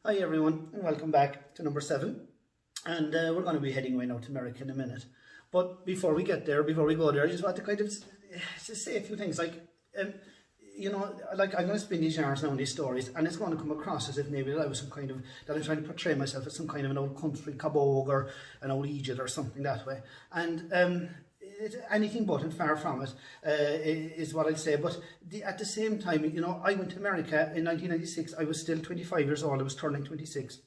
Hi everyone and welcome back to number 7, and we're going to be heading away now to America in a minute. But before we get there, before we go there, I just want to kind of just say a few things um, like I'm going to spin these yarns now in these stories, and it's going to come across as if maybe that I was some kind of, that I'm trying to portray myself as some kind of an old country cabog or an old Egypt or something that way. And anything but, and far from it, is what I'd say. But at the same time, I went to America in 1996. I was still 25 years old. I was turning 26,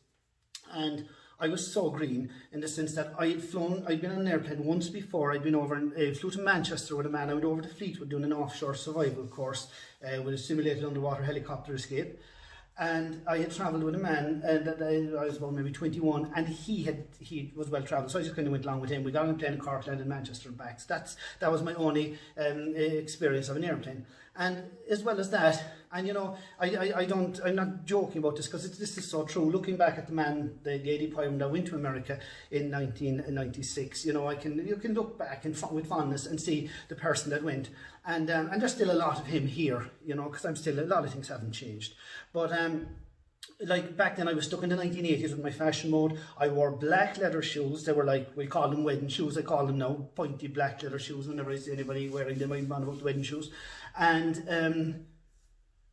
and I was so green in the sense that I'd been on an airplane once before. I'd been over and flew to Manchester with a man. I went over to Fleetwood doing an offshore survival course with a simulated underwater helicopter escape. And I had travelled with a man that I was about maybe 21, and he was well travelled, so I just kind of went along with him. We got on a plane in Cork, landed in Manchester and back. So that was my only experience of an airplane. And as well as that, and I'm not joking about this because this is so true. Looking back at the 80 pound that went to America in 1996, you can look back with fondness and see the person that went, and there's still a lot of him here, because a lot of things haven't changed. But like back then I was stuck in the 1980s with my fashion mode. I wore black leather shoes. They were like, we call them wedding shoes. I call them now pointy black leather shoes. Whenever I see anybody wearing them, I'm on about the wedding shoes. And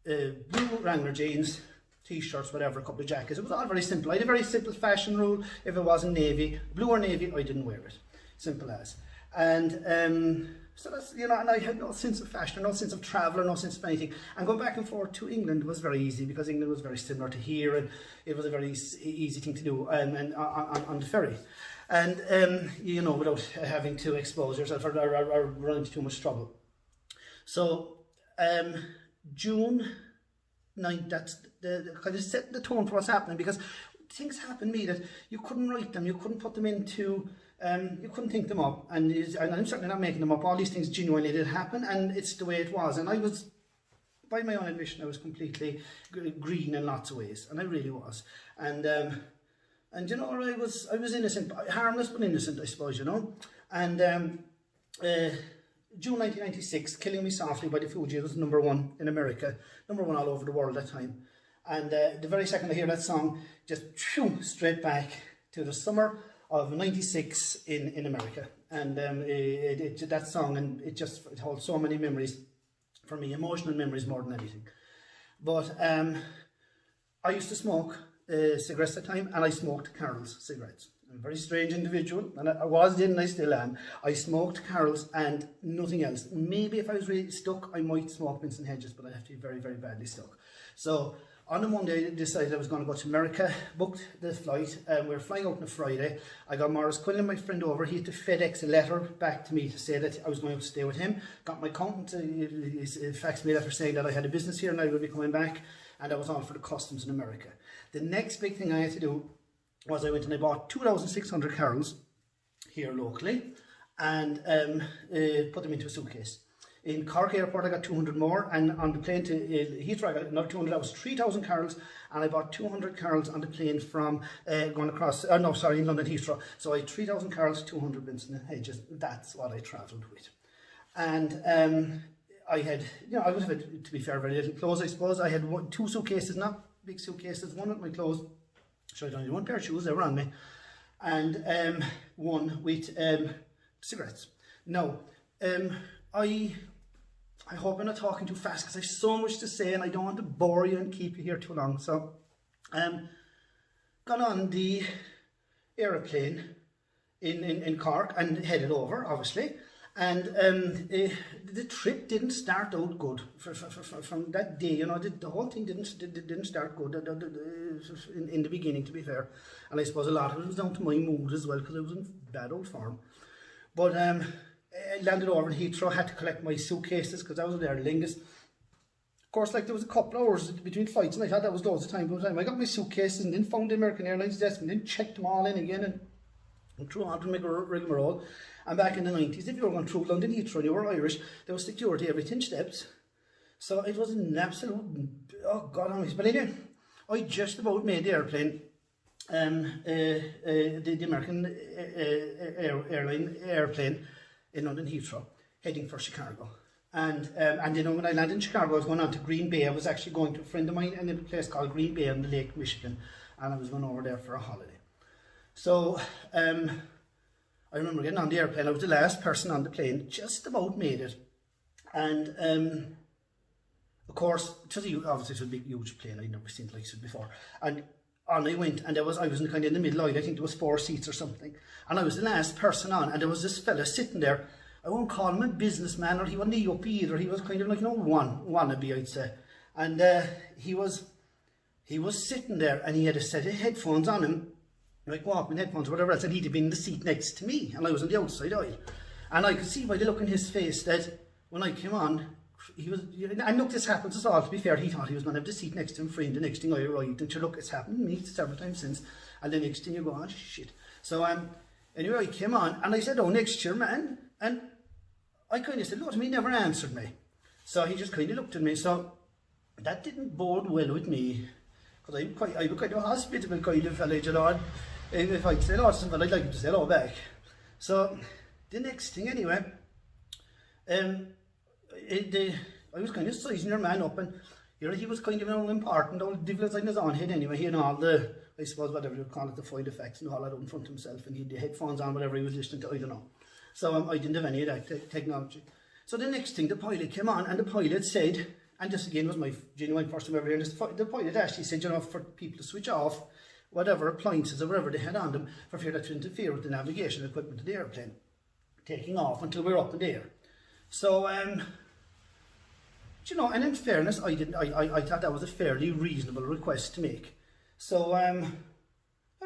blue Wrangler jeans, t-shirts, whatever, a couple of jackets. It was all very simple. I had a very simple fashion rule. If it wasn't navy, blue or navy, I didn't wear it. Simple as. And so that's, and I had no sense of fashion, no sense of travel, or no sense of anything. And going back and forth to England was very easy because England was very similar to here, and it was a very easy thing to do and on the ferry. And, without having to expose yourself or run into too much trouble. So, June 9th, that's the kind of set the tone for what's happening, because things happened to me that you couldn't write them, you couldn't put them into, you couldn't think them up, and I'm certainly not making them up. All these things genuinely did happen, and it's the way it was. And I was, by my own admission, I was completely green in lots of ways, and I really was. And I was innocent, harmless but innocent, I suppose, And June 1996, Killing Me Softly by the Fugees was #1 in America, #1 all over the world at that time. And the very second I hear that song, just straight back to the summer of 96 in America. And that song, and it holds so many memories for me, emotional memories more than anything. But I used to smoke cigarettes at the time, and I smoked Carol's cigarettes. I'm a very strange individual, and I was then and I still am. I smoked Carol's and nothing else. Maybe if I was really stuck, I might smoke Vincent Hedges, but I have to be very, very badly stuck. So on a Monday, I decided I was going to go to America, booked the flight, we were flying out on a Friday. I got Morris Quinlan, my friend, over. He had to FedEx a letter back to me to say that I was going to stay with him. Got my accountant to fax me a letter saying that I had a business here and I would be coming back, and that was all for the customs in America. The next big thing I had to do was I went and I bought 2,600 Carols here locally, and put them into a suitcase. In Cork Airport I got 200 more, and on the plane to Heathrow I got another 200. That was 3,000 Carols, and I bought 200 Carols on the plane from going across, in London Heathrow. So I had 3,000 Carols, 200 Vincent Hedges. That's what I travelled with. And I had, I would have, to be fair, very little clothes, I suppose. I had two suitcases, not big suitcases, one with my clothes. So I only one pair of shoes, they were on me, and one with cigarettes. Now, I hope I'm not talking too fast because I have so much to say and I don't want to bore you and keep you here too long. So, got on the aeroplane in Cork and headed over, obviously. And the trip didn't start out good from that day. The whole thing didn't start good in the beginning, to be fair. And I suppose a lot of it was down to my mood as well, because I was in bad old form. But I landed over in Heathrow, had to collect my suitcases because I was there the longest. Of course, there was a couple of hours between flights, and I thought that was loads of time. But I got my suitcases and then found the American Airlines desk and then checked them all in again and threw on to make a rigmarole. And back in the 90s, if you were going through London Heathrow and you were Irish, there was security every 10 steps. So it was an absolute, oh God almighty. But anyway, I just about made the airplane, the American airplane in London Heathrow, heading for Chicago. And when I landed in Chicago, I was going on to Green Bay. I was actually going to a friend of mine in a place called Green Bay on the Lake Michigan. and I was going over there for a holiday. So I remember getting on the airplane. I was the last person on the plane, just about made it. And of course, obviously it was a big, huge plane. I'd never seen like it before. And on I went, and I was kind of in the middle aisle. I think there was 4 seats or something. And I was the last person on, and there was this fella sitting there. I won't call him a businessman, or he wasn't a yuppie either. He was kind of like an old wannabe, I'd say. And he was sitting there, and he had a set of headphones on him, like Walkman headphones or whatever else, and he'd have been in the seat next to me, and I was on the outside aisle. And I could see by the look in his face that when I came on, he was, and look, this happens us all, to be fair, he thought he was going to have the seat next to him free, and the next thing I arrived, and look, it's happened to me several times since, and the next thing you go, oh shit. So anyway, I came on, and I said, oh, next year, man, and I kind of said, look, he never answered me. So he just kind of looked at me, so that didn't bode well with me, because I'm kind of a hospitable kind of fella, you know, and if I'd say hello to somebody, I'd like him to say hello back. So the next thing anyway, I was kind of sizing your man up, and he was kind of an old important old devil inside his own head anyway. He had all the, I suppose, whatever you call it, the foil effects and all that up in front of himself, and he had the headphones on, whatever he was listening to, I don't know. So I didn't have any of that technology. So the next thing, the pilot came on, and the pilot said, and this again was my genuine first time ever hearing this, the pilot actually said, you know, for people to switch off whatever appliances or whatever they had on them for fear that to interfere with the navigation equipment of the airplane, taking off until we were up in the air. So, you know, and in fairness, I thought that was a fairly reasonable request to make. So, I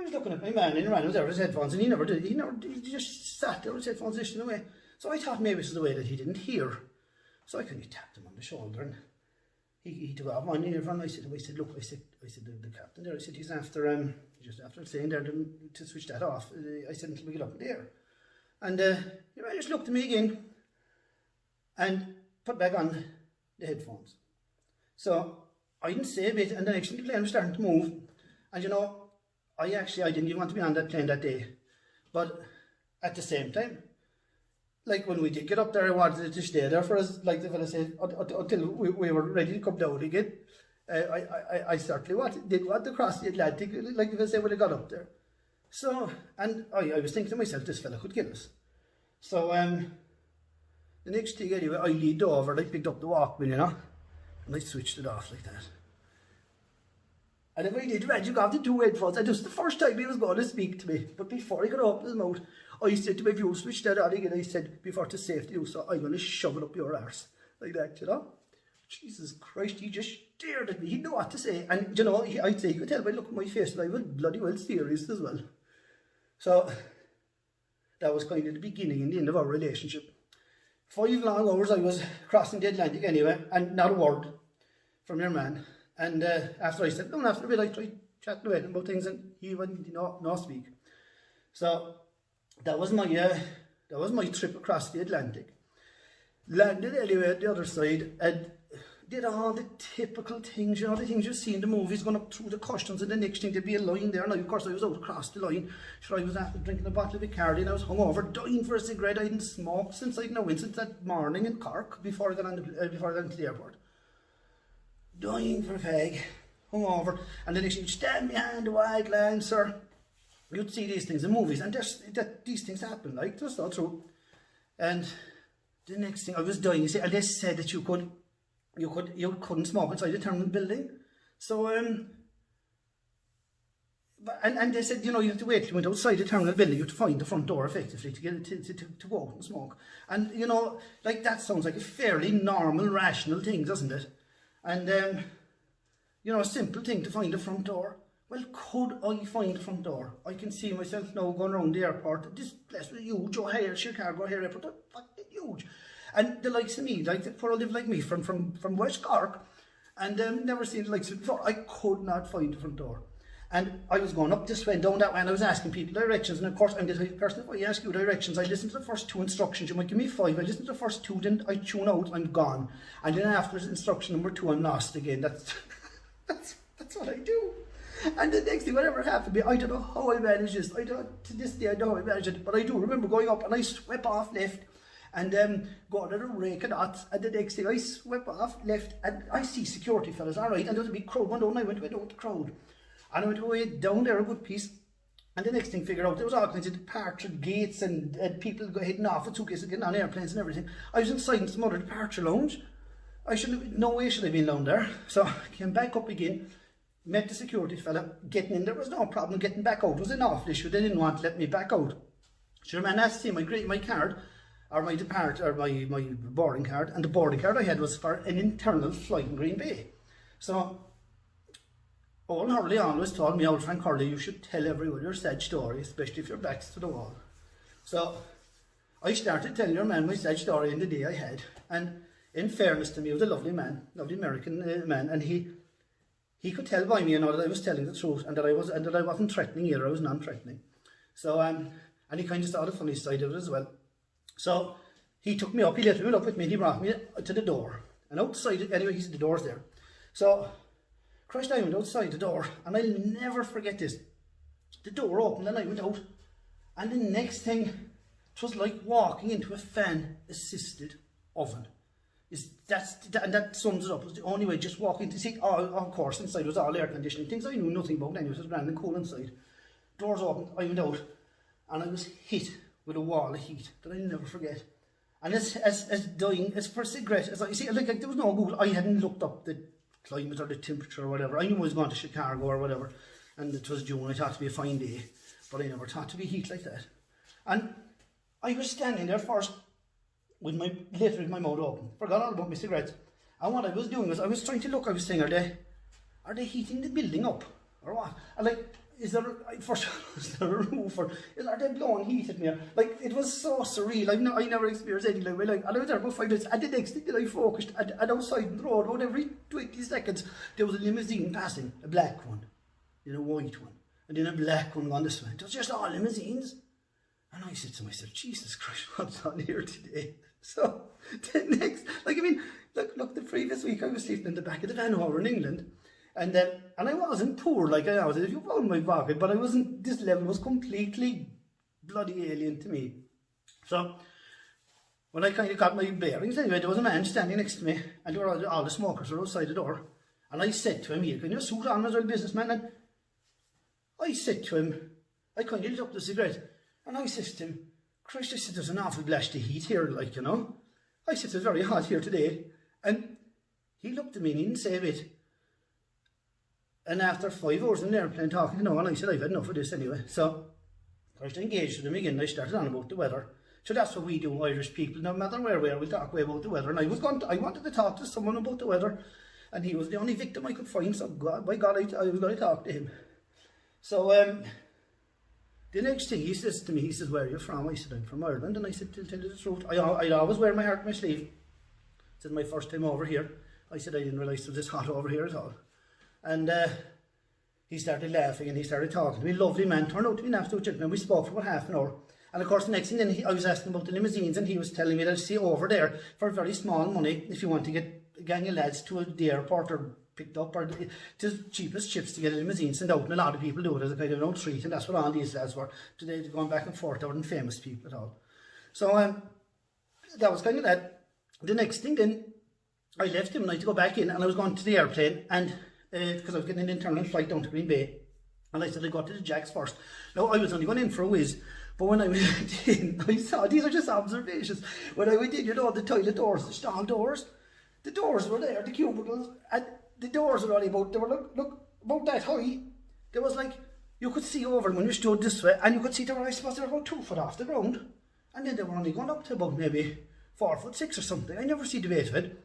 was looking at my man in around, was there with his headphones, and he never did. He just sat there with his headphones listening away. So I thought maybe it was the way that he didn't hear. So I kind of tapped him on the shoulder, and he took off my earphone. I said, look, I said, the captain there, I said, he's after, just after saying there to switch that off. I said, until we get up in the air. And he just looked at me again and put back on the headphones. So I didn't say a bit, and the next thing the plane was starting to move. And you know, I didn't even want to be on that plane that day. But at the same time, like when we did get up there, I wanted it to stay there for us, like the fella said, until we were ready to come down again. I certainly did want to cross the Atlantic, like the fella said, when I got up there. So, and I was thinking to myself, this fella could kill us. So, the next thing anyway, I leaned over and I picked up the Walkman, you know, and I switched it off like that. And if I did, Reggie got the 2 headphones, and just the first time he was going to speak to me, but before he could open his mouth, I said to my view, switch that on again. I said, before to safety use, so I'm going to shove it up your arse. Like that, you know. Jesus Christ, he just stared at me. He didn't know what to say. And, you know, I'd say, you could tell by looking at my face that I was bloody well serious as well. So, that was kind of the beginning and the end of our relationship. 5 long hours I was crossing the Atlantic anyway, and not a word from your man. And after I said, no, after a bit I tried chatting away about things, and he wouldn't, no speak. So, that was my trip across the Atlantic. Landed anyway at the other side and did all the typical things, you know, the things you see in the movies, going up through the customs, and the next thing there'd be a line there. Now, of course, I was out across the line. Sure, I was after drinking a bottle of Bacardi, and I was hungover, dying for a cigarette. I didn't smoke since since that morning in Cork before I got into the airport. Dying for a fag, hungover, and the next thing, you'd stand behind the white line, sir. You'd see these things in movies, and these things happen, like, that's not true. And the next thing, I was dying, you see, and they said that you couldn't smoke inside the terminal building. So, and they said, you know, you have to wait till you went outside the terminal building, you have to find the front door effectively to get it to go out and smoke. And, you know, like, that sounds like a fairly normal, rational thing, doesn't it? And, you know, a simple thing to find the front door. Well, could I find the front door? I can see myself now going around the airport. This place was huge. O'Hare, Chicago O'Hare Airport, fucking huge. And the likes of me, like the poor live like me from West Cork, and never seen the likes of it before. I could not find the front door. And I was going up this way and down that way, and I was asking people directions. And of course, I'm the type of person, if I ask you directions, I listen to the first 2 instructions. You might give me 5. I listen to the first 2, then I tune out, I'm gone. And then after instruction number 2, I'm lost again. That's what I do. And the next thing, whatever happened to me, I don't know how I managed this. To this day, I don't know how I managed it. But I do remember going up, and I swept off left, and got at a rake of knots. And the next thing, I swept off left, and I see security fellas, all right. And there was a big crowd. One day, I went with the crowd. And I went away down there a good piece. And the next thing, figured out there was all kinds of departure gates and people heading off with suitcases, getting on airplanes and everything. I was inside in some other departure lounge. No way should I have been down there. So I came back up again, met the security fella, getting in. There was no problem getting back out. It was an awful issue. They didn't want to let me back out. So your man asked him, my card, or my boarding card, and the boarding card I had was for an internal flight in Green Bay. So Owen Hurley always told me, old Frank Hurley, you should tell everyone your sad story, especially if your back's to the wall. So I started telling your man my sad story in the day I had. And in fairness to me, he was a lovely man, lovely American man, and he could tell by me, you know, that I was telling the truth, and that I wasn't threatening either. I was non-threatening. So and he kind of saw the funny side of it as well. So he took me up, he lifted me up with me, and he brought me to the door. And outside, anyway, he said the door's there. So Christ, I went outside the door, and I'll never forget this. The door opened and I went out, and the next thing, it was like walking into a fan-assisted oven. And that sums it up. It was the only way, just walking to see, of course, inside was all air conditioning, things I knew nothing about anyway, it was grand and cool inside. Doors opened, I went out, and I was hit with a wall of heat that I'll never forget. And as dying, as for a cigarette, as I see, like there was no Google, I hadn't looked up the climate or the temperature or whatever. I knew I was going to Chicago or whatever, and it was June. I thought it to be a fine day, but I never thought to be heat like that. And I was standing there first with literally my mouth open, forgot all about my cigarettes. And what I was doing was I was trying to look. I was saying, are they heating the building up or what? And like, is there a roof, or are they blowing heat at me? Like, it was so surreal. I never experienced anything like my life. And I was there about 5 minutes, and the next thing that I focused, and outside the road, about every 20 seconds, there was a limousine passing, a black one, then a white one, and then a black one going this way. It was just all limousines. And I said to myself, Jesus Christ, what's on here today? So the next, like, I mean, look, the previous week I was sleeping in the back of the van over in England. And I wasn't poor like I was, if you found my pocket, but I wasn't, this level was completely bloody alien to me. So when I kind of got my bearings anyway, there was a man standing next to me, and all the smokers were outside the door. And I said to him, here, can you suit on as a businessman? And I said to him, I kind of lit up the cigarette, and I said to him, Christ, I said, there's an awful blast of heat here, like, you know. I said, it's very hot here today. And he looked at me and he didn't say a bit. And after 5 hours in the airplane talking to no one, I said, I've had enough of this anyway. So I was engaged with him again, and I started on about the weather. So that's what we do, Irish people. No matter where we are, we'll talk away about the weather. And I wanted to talk to someone about the weather, and he was the only victim I could find, so by God, I was going to talk to him. So the next thing he says to me, he says, where are you from? I said, I'm from Ireland. And I said, to tell you the truth, I always wear my heart on my sleeve. This is my first time over here. I said, I didn't realise it was this hot over here at all. And he started laughing and he started talking to me. Lovely man, turned out to be an absolute gentleman. We spoke for about half an hour. And of course, the next thing then I was asking about the limousines, and he was telling me that, see, over there, for very small money, if you want to get a gang of lads to the airport or picked up, or the cheapest chips to get a limousine sent out, and a lot of people do it as a kind of an old treat, and that's what all these lads were. Today, they're going back and forth, they weren't famous people at all. So that was kind of that. The next thing then, I left him and I had to go back in, and I was going to the airplane, and because I was getting an internal flight down to Green Bay, and I said I'd go to the Jacks first. Now, I was only going in for a whiz, but when I went in, I saw, these are just observations, when I went in, you know, the toilet doors, the stall doors, the doors were there, the cubicles, and the doors were only about, they were look about that high. There was like, you could see over them when you stood this way, and you could see they were, I suppose, they were about 2 foot off the ground, and then they were only going up to about maybe 4'6" or something. I never see the weight of it,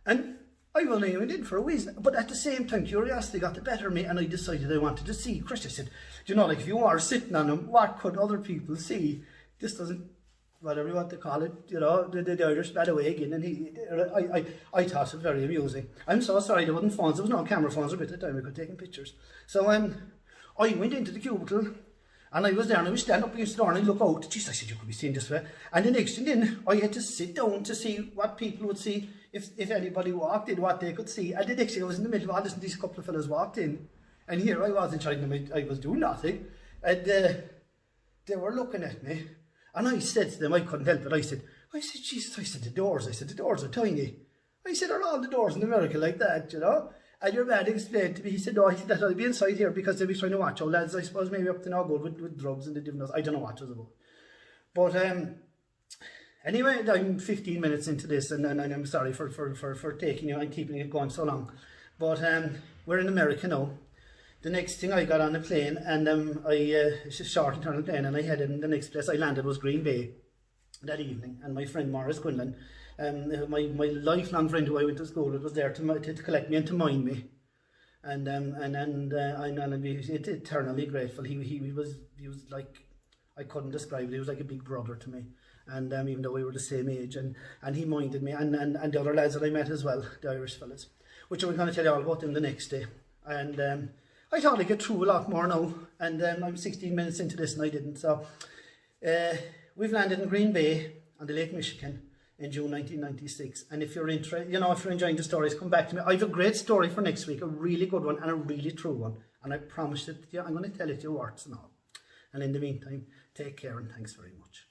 and I only went in for a whiz, but at the same time, curiosity got the better of me, and I decided I wanted to see. Chris, I said, you know, like, if you are sitting on them, what could other people see? This doesn't, whatever you want to call it, you know, the Irish bad away again, and I thought it was very amusing. I'm so sorry there wasn't phones, there was no camera phones at the time, I could take pictures. So I went into the cubicle, and I was there, and I was standing up against the door, and I look out. Jeez, I said, you could be seen this way. And the next thing then, I had to sit down to see what people would see if anybody walked in, what they could see. And the next thing, I was in the middle of all this, and these couple of fellas walked in. And here I was in China, I was doing nothing. And they were looking at me. And I said to them, I couldn't help it, I said, Jesus, I said, the doors are tiny. I said, are all the doors in America like that, you know? And your man explained to me, he said, no, he said that I'll be inside here because they'll be trying to watch our lads, I suppose, maybe up to no good with drugs and the different, I don't know what it was about. But anyway, I'm 15 minutes into this, and I'm sorry for taking you and keeping it going so long. But we're in America now. The next thing, I got on a plane, and it's a short internal plane, and I headed in the next place I landed was Green Bay that evening, and my friend Morris Quinlan, my lifelong friend who I went to school with, was there to collect me and to mind me, and I'm be eternally grateful. He was like, I couldn't describe it. He was like a big brother to me, and even though we were the same age, and he minded me, and the other lads that I met as well, the Irish fellas, which I'm going to tell you all about them the next day. And I thought I'd get through a lot more now, and I'm 16 minutes into this and I didn't. So we've landed in Green Bay on the Lake Michigan in June 1996. And if you're interested, if you're enjoying the stories, come back to me. I have a great story for next week, a really good one and a really true one. And I promise that I'm going to tell it your words and all. And in the meantime, take care and thanks very much.